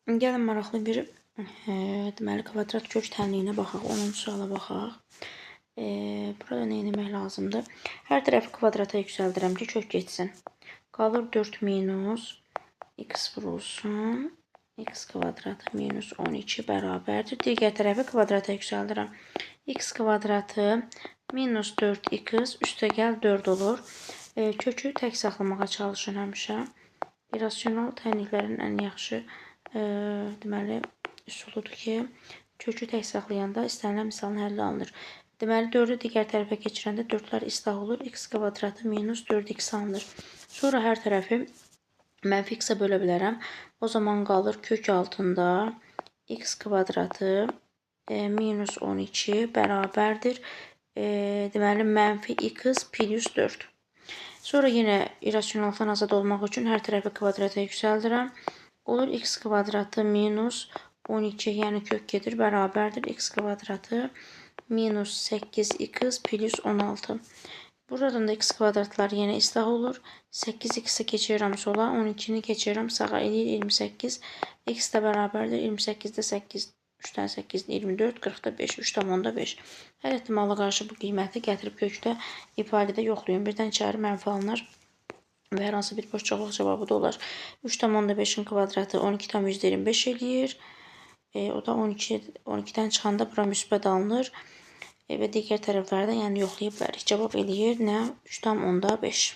Gəlin maraqlı bir deməli kvadrat kök tənliyinə baxaq. 10-cu suala baxaq. Burada nə etmək lazımdır? Hər tərəfi kvadrata yüksəldirəm ki, kök getsin. Qalır 4 minus x vurulsun. X kvadratı minus 12 bərabərdir. Digər tərəfi kvadrata yüksəldirəm. X kvadratı minus 4x üstəgəl 4 olur. Kökü tək saxlamağa çalışın həmişə. İrasional tənliklərin ən yaxşı deməli üsuludur ki, kökü tək saxlayanda istənilən misalın həlli alınır. Deməli 4-ü digər tərəfə keçirəndə 4-lər islah olur. X kvadratı minus 4x alınır. Sonra hər tərəfi mənfi x-ə bölə bilərəm. O zaman qalır kök altında x kvadratı minus 12 bərabərdir. Deməli mənfi x plus 4. Sonra yenə irrasionallıqdan azad olmaq üçün hər tərəfi kvadrata yüksəldirəm. Olur x kvadratı minus 12, yəni kök gedir, bərabərdir x kvadratı minus 8x plus 16. Buradan da x kvadratlar yenə islah olur. 8x-i keçirirəm sola, 12-ni keçirirəm sağa, eləyir 28. X də bərabərdir 28-də 8, 3-dən 8, 24, 40-da 5, 3,5. Hər ehtimala qarşı bu qiyməti gətirib kökdə ifadədə yoxlayın. Birdən içəri mənfi alınır. Və hər hansı bir boş çoxluq cavabı da olar. 3,5-in kvadratı 12,25 eləyir. O da 12-dən çıxanda bura müsbət alınır. Və digər tərəflərdə yəni yoxlaya bilərik. Cavab eləyir nə? 3,5.